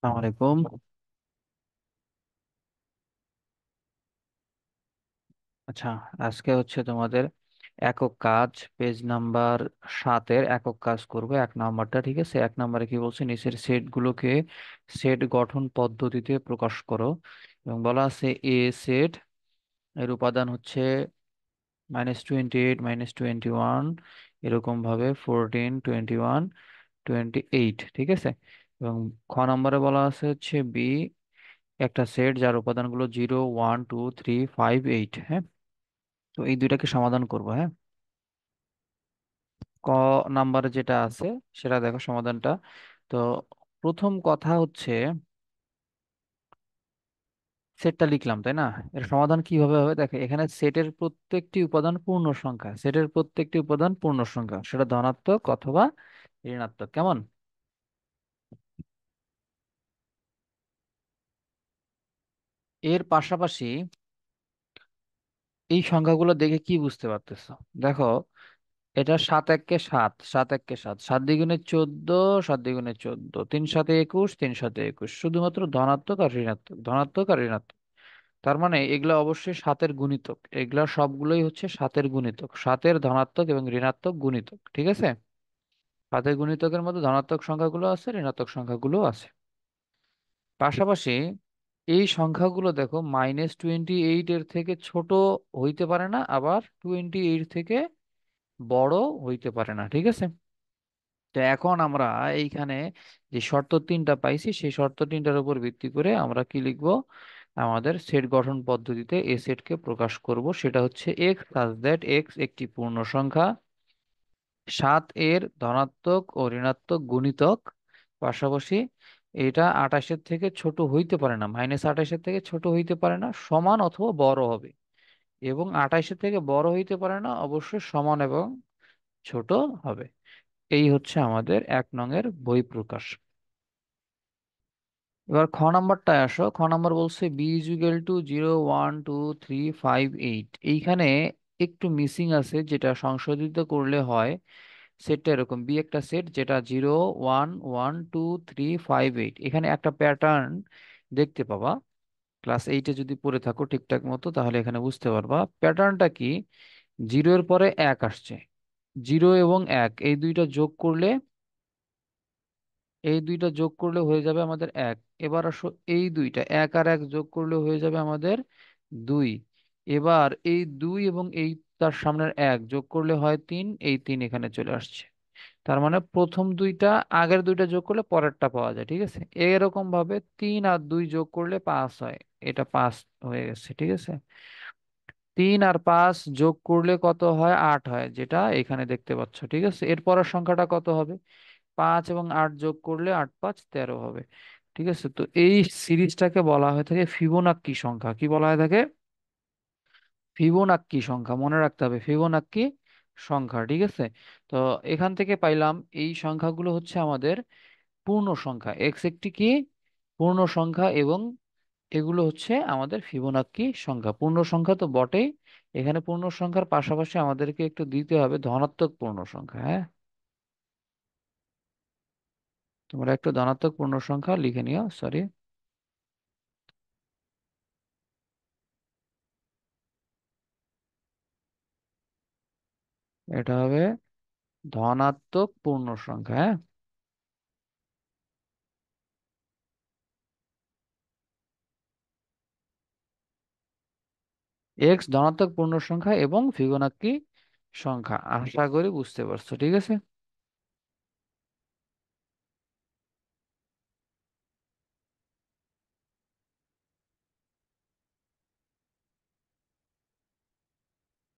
আসসালামু আলাইকুম। আচ্ছা, আজকে হচ্ছে তোমাদের একক কাজ পেজ নাম্বার 7-এর একক কাজ করবে। 1 নাম্বারটা, ঠিক আছে? 1 নাম্বারে কি বলছে, নিচের সেট গুলোকে সেট গঠন পদ্ধতিতে প্রকাশ করো। এবং বলা আছে এ সেট এর উপাদান হচ্ছে -28, -21, এরকম ভাবে 14, 21, 28, ঠিক আছে? এবং খ নাম্বারে বলা আছে হচ্ছে বি একটা সেট যার উপাদানগুলো 0, 1, 2, 3, 5, 8। হ্যাঁ, তো এই দুইটাকে সমাধান করব। হ্যাঁ, ক নাম্বারে যেটা আছে সেটা দেখো সমাধানটা। তো প্রথম কথা হচ্ছে সেটটা লিখলাম, তাই না? এর সমাধান কিভাবে হবে দেখো, এখানে সেটের প্রত্যেকটি উপাদান পূর্ণ সংখ্যা, সেটের প্রত্যেকটি উপাদান পূর্ণ সংখ্যা, সেটা ধনাত্মক অথবা ঋণাত্মক। কেমন? এর পাশাপাশি এই সংখ্যাগুলো দেখে কি বুঝতে পারতেছো? দেখো, এটা 7 একে 7, 7 একে 7, 7 দ্বিগুণে 14, 7 দ্বিগুণে 14, 3 7 21, 3 7 21, শুধুমাত্র ধনাত্মক আর ঋণাত্মক, ধনাত্মক আর ঋণাত্মক। তার মানে এগুলা অবশ্যই সাতের গুণিতক, এগুলা সবগুলোই হচ্ছে সাতের গুণিতক, সাতের ধনাত্মক এবং ঋণাত্মক গুণিতক, ঠিক আছে? সাতের গুণিতকের মধ্যে ধনাত্মক সংখ্যাগুলো আছে, ঋণাত্মক সংখ্যাগুলো আছে। পাশাপাশি এই সংখ্যাগুলো দেখো -28 এর থেকে ছোট হইতে পারে না, আবার 28 থেকে বড় হইতে পারে না, ঠিক আছে? তো এখন আমরা এইখানে যে শর্ত 3টা পাইছি, সেই শর্ত 3টার উপর ভিত্তি করে আমরা কি লিখব? আমাদের সেট গঠন পদ্ধতিতে এ সেটকে প্রকাশ করব। সেটা হচ্ছে এক্স সাচ দ্যাট এক্স একটি পূর্ণ সংখ্যা, 7 এর ধনাত্মক ও ঋণাত্মক গুণিতক, পাশাপাশি এটা 28-এর থেকে ছোট হইতে পারে না, -28-এর থেকে ছোট হইতে পারে না, সমান অথবা বড় হবে। এবং 28-এর থেকে বড় হইতে পারে না, অবশ্যই সমান এবং ছোট হবে। এই হচ্ছে আমাদের 1 নং এর বই প্রকাশ। এবার খ নাম্বারটায় আসো। খ নাম্বার বলছে b = 0, 1, 2, 3, 5, 8। এইখানে একটু মিসিং আছে, যেটা সংশোধিত করলে হয়। সেটটা এরকম, বি একটা সেট যেটা 0, 1, 1, 2, 3, 5, 8। এখানে একটা প্যাটার্ন দেখতে পাবা, ক্লাস 8-এ যদি পড়ে থাকো ঠিকঠাক মতো, তাহলে এখানে বুঝতে পারবা প্যাটার্নটা কি। 0-এর পরে 1 আসছে, 0 এবং 1 এই দুইটা যোগ করলে, হয়ে যাবে আমাদের 1। এবার আসো, এই দুইটা 1 আর 1 যোগ করলে হয়ে যাবে আমাদের 2। এবার এই 2 এবং এই তার সামনের 1 যোগ করলে হয় 3, এই 3 এখানে চলে আসছে। তার মানে প্রথম দুইটা আগের দুইটা যোগ করলে পরেরটা পাওয়া যায়, ঠিক আছে? এরকম ভাবে 3 আর 2 যোগ করলে 5 হয়, এটা 5 হয়ে গেছে, ঠিক আছে? 3 আর 5 যোগ করলে কত হয়? 8 হয়, যেটা এখানে দেখতে পাচ্ছ, ঠিক আছে? এরপরের সংখ্যাটা কত হবে? 5 এবং 8 যোগ করলে 8 × 5 = 13 হবে, ঠিক আছে? তো এই সিরিজটাকে বলা হয়ে থাকে ফিবোনাক্কি সংখ্যা। কি বলা হয়ে থাকে? ফিবোনাক্কি সংখ্যা, মনে রাখতে হবে, ফিবোনাক্কি সংখ্যা, ঠিক আছে? তো এখান থেকে পাইলাম এই সংখ্যাগুলো হচ্ছে আমাদের পূর্ণ সংখ্যা, এক্স একটি কি পূর্ণ সংখ্যা, এবং এগুলো হচ্ছে আমাদের ফিবোনাক্কি সংখ্যা। পূর্ণ সংখ্যা তো বটেই, এখানে পূর্ণ সংখ্যার পাশাপাশি আমাদেরকে একটু দিতে হবে ধনাত্মক পূর্ণ সংখ্যা। হ্যাঁ, তোমরা একটু ধনাত্মক পূর্ণ সংখ্যা লিখে নিও, সরি। এটা হবে ধনাত্মক পূর্ণ সংখ্যা। হ্যাঁ, এক্স ধনাত্মক পূর্ণ সংখ্যা এবং ফিবোনাক্কি সংখ্যা, আশা করি বুঝতে পারছো, ঠিক আছে?